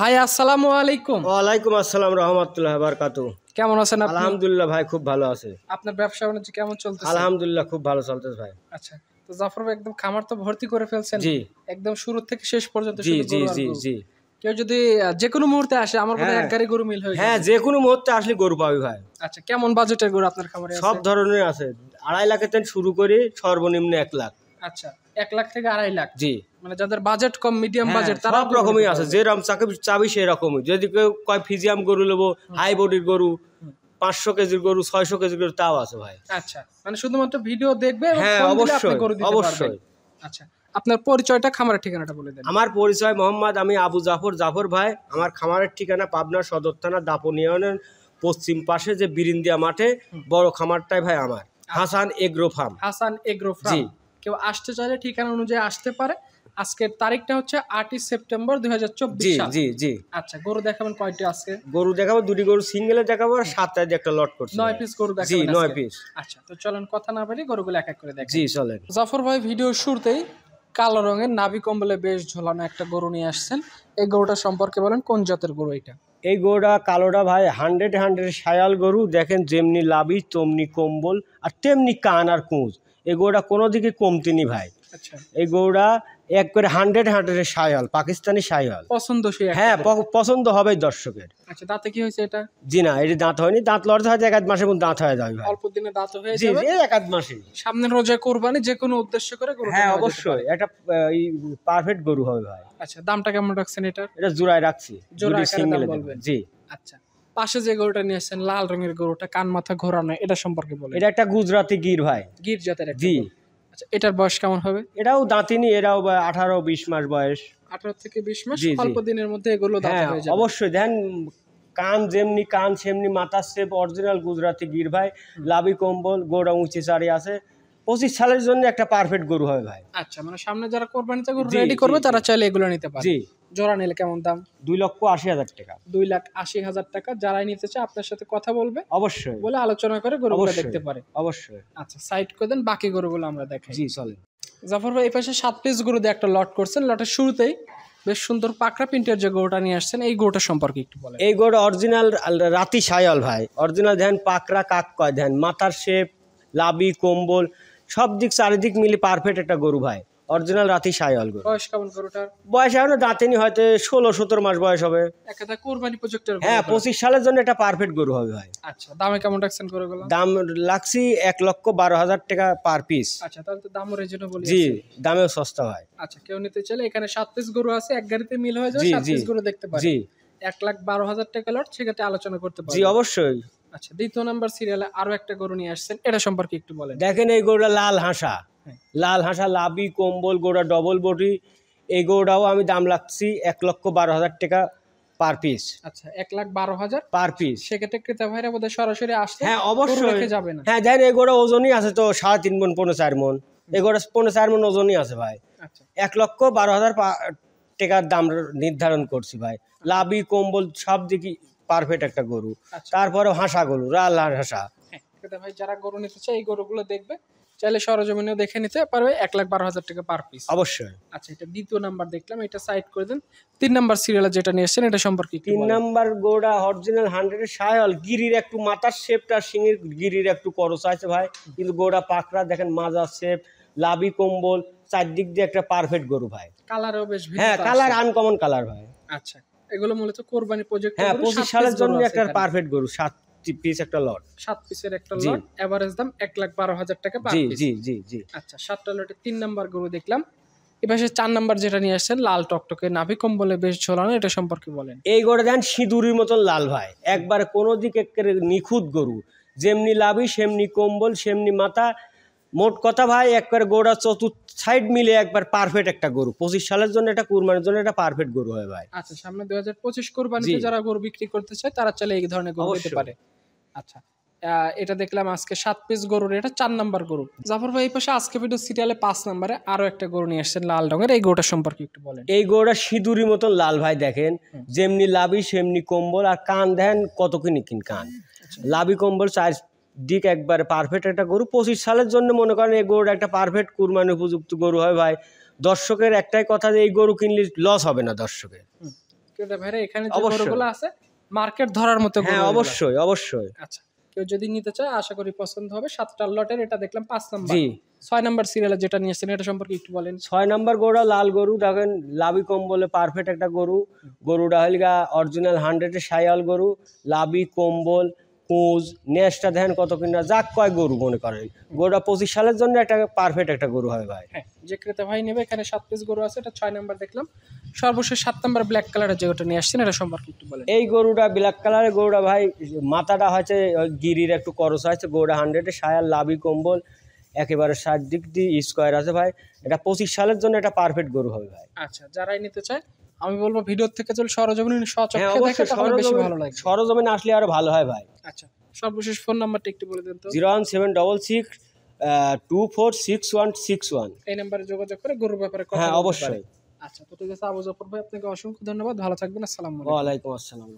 ভাই আসসালামু আলাইকুম। ওয়ালাইকুম আসসালাম রাহমাতুল্লাহি ওয়া বারাকাতুহু। কেমন আছেন আপনি? আলহামদুলিল্লাহ ভাই, খুব ভালো আছে। আপনার ব্যবসা বাণিজ্য কেমন চলতেছে? আলহামদুলিল্লাহ খুব ভালো চলতেছে ভাই। আচ্ছা, তো জাফর ভাই একদম খামার তো ভর্তি করে ফেলছেন। জি, একদম শুরু থেকে শেষ পর্যন্ত জি শুধু জি গরু আর জি গরু। জি। কেউ যদি যে কোনো মুহূর্তে আসে, আমার বোধহয় এক গাড়ি গরু মিল হয়ে হ্যাঁ, যাবে। যে কোনো মুহূর্তে আসলে গরু পাবি ভাই। আচ্ছা, কেমন বাজেটের গরু আপনার খামারে আছে? সব ধরনের আছে, 2.5 লাখ থেকে শুরু করে সর্বনিম্ন 1 লাখ। আচ্ছা, 1 লাখ থেকে 2.5 লাখ। জি, মানে যাদের বাজেট কম, মিডিয়াম হ্যাঁ, বাজেট, তারা সব রকমই আছে, যেরকম চাবি সেই রকমই। যদি কেউ কয় ফিজিয়াম গরু নেবো, হাই বডির গরু, 500 কেজির গরু, 600 কেজির গরু, তাও আছে ভাই। আচ্ছা, মানে শুধুমাত্র ভিডিও দেখবে এবং হ্যাঁ, ফোন দিলে আপনি অবশ্যই গরু দিতে পারবেন। অবশ্যই। আচ্ছা, আপনার পরিচয়টা, খামারের ঠিকানাটা বলে দেন। আমার পরিচয় মোহাম্মদ, আমি আবু জাফর ভাই। আমার খামারের ঠিকানা পাবনা সদর থানা দাপন ইউনিয়নের পশ্চিম পাশে যে বিরিন্দিয়া মাঠে বড় খামারটাই ভাই আমার, Hasan agro farm. Hasan agro ji. Farm. কেউ আসতে চাইলে ঠিকানা অনুযায়ী আসতে পারে। আজকের তারিখটা হচ্ছে 8ই সেপ্টেম্বর 2024 জি সাল। জি জি। আচ্ছা, গরু দেখাবেন কয়টি আজকে? গরু দেখাবো, দুটি গরু সিঙ্গেলে দেখাবো, আর 7টায় দিয়ে একটা লট করছি। 9 পিস গরু জি, দেখাবেন 9 আজকে। পিস। আচ্ছা, তো চলেন কথা না বাড়িয়ে গরুগুলো এক এক করে দেখেন। জি চলেন। জাফর ভাই ভিডিওর শুরুতেই কালো রঙের নাভি কম্বলে বেশ ঝোলানো একটা গরু নিয়ে আসছেন। এই গরুটা সম্পর্কে বলেন, কোন জাতের গরু এটা? এই গরুটা কালোটা ভাই 100 শায়াল গরু। দেখেন যেমনি লাভি তেমনি কম্বল আর তেমনি কান আর কুঁজ। এই গরুটা কোনো দিকে কমতি নি ভাই। আচ্ছা, এই গরুটা এক করে 100 শায়াল, পাকিস্তানি শায়াল। পছন্দসই একটা হ্যাঁ, গরু। পছন্দ হবে দর্শকের। আচ্ছা, দাঁতে কি হয়েছে এটা? জি না, এটি দাঁত হয়নি, দাঁত লড়তে হয়তো 1 মাসের মধ্যে দাঁত হয়ে যাবে ভাই। অল্প দিনে দাঁত হয়ে জি যাবে। জি, 1 মাসে। সামনের রোজা কোরবানি, যে কোনো উদ্দেশ্য করে গরু। হ্যাঁ অবশ্যই, এটা পারফেক্ট গরু হবে ভাই। আচ্ছা, দামটা কেমন রাখছেন এটার? এটা জোড়ায় রাখছি, জোড়া দুটি আকারে সিঙ্গেলে দাম বলবেন। জি। আচ্ছা, পাশে যে গরুটা নিয়ে আসছেন লাল রঙের গরুটা, কান মাথা ঘোরানো, এটা সম্পর্কে বলেন। এটা একটা গুজরাটি গির ভাই। গির জাতের একটা জি। গরু। আচ্ছা, এটার বয়স কেমন হবে? এটাও দাঁতিনি, এটাও 18-20 মাস বয়স। 18 থেকে 20 মাস। জি, জি। অল্প দিনের মধ্যে এগুলো দাঁত হ্যাঁ হয়ে যাবে। অবশ্যই। দেন কান যেমনি কান সেমনি মাথার শেপ, অরিজিনাল গুজরাটি গির ভাই। লাভি কম্বল, গোড়া উঁচি চারি আছে। 25 সালের জন্য একটা পারফেক্ট গরু হবে ভাই। আচ্ছা, মানে সামনে যারা কোরবানিতে গরু জি, রেডি জি, করবে জি। তারা চাইলে এগুলো নিতে পারে। জি। জোড়া নিলে কেমন দাম? 2,80,000 টাকা। 2,80,000 টাকা। যারাই নিতে চায় আপনার সাথে কথা বলবে, অবশ্যই বলে আলোচনা করে গরুগুলো অবশ্যই দেখতে পারে। অবশ্যই। আচ্ছা, সাইড করে দেন, বাকি গরুগুলো আমরা দেখাই। জি চলেন। জাফর ভাই এই পাশে 7 পিস গরু দিয়ে একটা লট করছেন। লটের শুরুতেই বেশ সুন্দর পাকড়া প্রিন্টের যে গরুটা নিয়ে আসছেন, এই গরুটা সম্পর্কে একটু বলেন। এই গরু অরিজিনাল রাতি শায়াল ভাই। অরিজিনাল ধ্যান পাকড়া কাক কয়, ধ্যান মাথার শেপ, লাবি কম্বল সব দিক চারিদিক মিলে পারফেক্ট একটা গরু ভাই। অরিজিনাল রাতি শায়াল গরু। বয়স কেমন গরুটার? বয়স এখনো দাঁতেনি, হয়তো 16-17 মাস বয়স হবে। একটা কোরবানি প্রজেক্টের। হ্যাঁ, 25 সালের জন্য এটা পারফেক্ট গরু হবে ভাই। আচ্ছা, দামে কেমন রাখছেন গরুগুলো? দাম লাগছি 1,12,000 টাকা পার পিস। আচ্ছা, তাহলে তো দামও রিজনেবল। জি, দামেও সস্তা ভাই। আচ্ছা, কেউ নিতে চাইলে এখানে 7 পিস গরু আছে, এক গাড়িতে মিল হয়ে যায়, জি 7 জি পিস গরু দেখতে পারে। জি 1,12,000 টাকা লট, সেক্ষেত্রে আলোচনা করতে পারবে। জি অবশ্যই। আচ্ছা, দ্বিতীয় নাম্বার সিরিয়ালে আরো একটা গরু নিয়ে আসছেন, এটা সম্পর্কে একটু বলেন। দেখেন এই গরুটা লাল হাঁসা। হ্যাঁ। লাল হাঁসা, লাবি কম্বল, গোড়া ডবল বডি। এই গরুটাও আমি দাম লাগছি 1,12,000 টাকা পার পিস। আচ্ছা, 1,12,000 পার পিস। সেক্ষেত্রে ক্রেতা ভাইরা বোধহয় সরাসরি আসলে হ্যাঁ গরু অবশ্যই। রেখে যাবে না। হ্যাঁ, দেখেন এই গরুটা ওজনই আছে তো 3.5 মণ, 4.5 মণ। এই গরুটা 4.5 মণ ওজনই আছে ভাই। আচ্ছা, 1,12,000 টাকার দাম নির্ধারণ করছি ভাই। লাবি কম্বল সব দিকে পারফেক্ট একটা গরু। আচ্ছা। তারপরে হাঁসা গরু, লাল হাঁসা। হ্যাঁ, ক্রেতা ভাই যারা গরু নিতে চায় এই গরুগুলো দেখবে, চাইলে সরজমিনেও দেখে নিতে পারবে। 1,12,000 টাকা পার পিস। অবশ্যই। আচ্ছা, এটা দ্বিতীয় নাম্বার দেখলাম, এটা সাইড করে দেন। 3 নাম্বার সিরিয়ালে যেটা নিয়ে এসেছেন, এটা সম্পর্কে একটু 3 বলেন। নাম্বার গরুটা অরিজিনাল 100 শায়াল। গিরির একটু মাথার শেপটা, সিংহের গিরির একটু করস আছে ভাই, কিন্তু গরুটা পাকড়া। দেখেন মাজার শেপ, লাবি কম্বল, চারদিক দিয়ে একটা পারফেক্ট গরু ভাই। কালারও বেশ ভিন্ন। হ্যাঁ, কালার আনকমন কালার ভাই। আচ্ছা, এগুলো মূলত কোরবানি প্রজেক্ট। হ্যাঁ, 25 সালের জন্য একটা পারফেক্ট গরু। 7 পিস একটা লট। 7 পিসের একটা জি। লট, এভারেজ দাম 1,12,000 টাকা পার জি পিস। জি জি জি। আচ্ছা, 7টা লটে 3 নাম্বার গরু দেখলাম। এপাশে 4 নাম্বার যেটা নিয়ে আসছেন, লাল টকটকে নাভি কম্বলে বেশ ঝোলানো, এটা সম্পর্কে বলেন। এই গরুটা দেখেন সিঁদুরের মতন লাল ভাই। একবারে কোনো দিক একেবারে নিখুঁত গরু। যেমনি লাভি সেমনি কম্বল সেমনি মাথা। মোট কথা ভাই, একবার গরুটা চতুর্থ সাইড মিলে একবার পারফেক্ট একটা গরু। 25 সালের জন্য এটা কুরবানির জন্য এটা পারফেক্ট গরু হয় ভাই। আচ্ছা, সামনে 2025 কোরবানিতে জি। যারা গরু বিক্রি করতে চায় তারা চাইলে এই ধরনের গরু নিতে অবশ্যই। পারে। আচ্ছা, এটা দেখলাম আজকে 7 পিস গরুর, এটা 4 নাম্বার গরু। জাফর ভাই এই পাশে আজকে ভিডিও সিরিয়ালে 5 নাম্বারে আরো একটা গরু নিয়ে আসছেন লাল রঙের, এই গরুটা সম্পর্কে একটু বলেন। এই গরুটা সিঁদুরের মতন লাল ভাই। দেখেন যেমনি লাভি সেমনি কম্বল, আর কান দেন কত কিন কান। লাভি কম্বল চার দিক একবারে পারফেক্ট একটা গরু। 25 সালের জন্য মনে করেন এই গরুটা একটা পারফেক্ট কুরবানি উপযুক্ত গরু হয় ভাই। দর্শকের একটাই কথা, যে এই গরু কিনলে লস হবে না দর্শকের। বিক্রেতা ভাইরা এখানে যে অবশ্যই। গরুগুলো আছে মার্কেট ধরার মতো গরু হ্যাঁ এগুলো। অবশ্যই অবশ্যই। আচ্ছা, কেউ যদি নিতে চায় আশা করি পছন্দ হবে। 7টার লটের এটা দেখলাম 5 নাম্বার। জি 6 নাম্বার সিরিয়ালে যেটা নিয়েছেন এটা সম্পর্কে একটু বলেন। 6 নাম্বার গরুটা লাল গরু, দেখেন লাভি কম্বলে পারফেক্ট একটা গরু। গরুটা হলিগা অরিজিনাল 100-এর সায়াল গরু, লাভি কম্বল কুঁজ নেসটা দেখেন কত কিনা যাক কয় গরু মনে করেন। গরুটা 25 সালের জন্য একটা পারফেক্ট একটা গরু হয় ভাই। হ্যাঁ, যে ক্রেতা ভাই নেবে এখানে 7 পিস গরু আছে, এটা 6 নাম্বার দেখলাম। সর্বশেষ 7 নাম্বার ব্ল্যাক কালারের যেটা নিয়ে আসছেন এটা সম্পর্কে একটু বলেন। এই গরুটা ব্ল্যাক কালারের গরুটা ভাই মাথাটা হচ্ছে গিরির একটু করস আছে। গরুটা 100-এর সায়াল লাভি কম্বল একেবারে 60 দিক দিয়ে স্কোয়ার আছে ভাই। এটা 25 সালের জন্য একটা পারফেক্ট গরু হবে ভাই। আচ্ছা, যারাই নিতে চায় আমি বলবো ভিডিও থেকে যদি সরজমিনে হ্যাঁ সচক্ষে দেখে অবশ্যই তাহলে বেশি ভালো লাগে। সরজমিনে আসলে আরো ভালো হয় ভাই। আচ্ছা, সর্বশেষ ফোন নাম্বারটা একটু বলে দেন তো। 01766 246161। এই নাম্বারে যোগাযোগ করে গরুর ব্যাপারে কথা হ্যাঁ বলতে অবশ্যই। পারেন। আচ্ছা, তো ঠিক আছে আবু জাফর ভাই, আপনাকে অসংখ্য ধন্যবাদ, ভালো থাকবেন, আসসালামু আলাইকুম। ওয়ালাইকুম আসসালাম।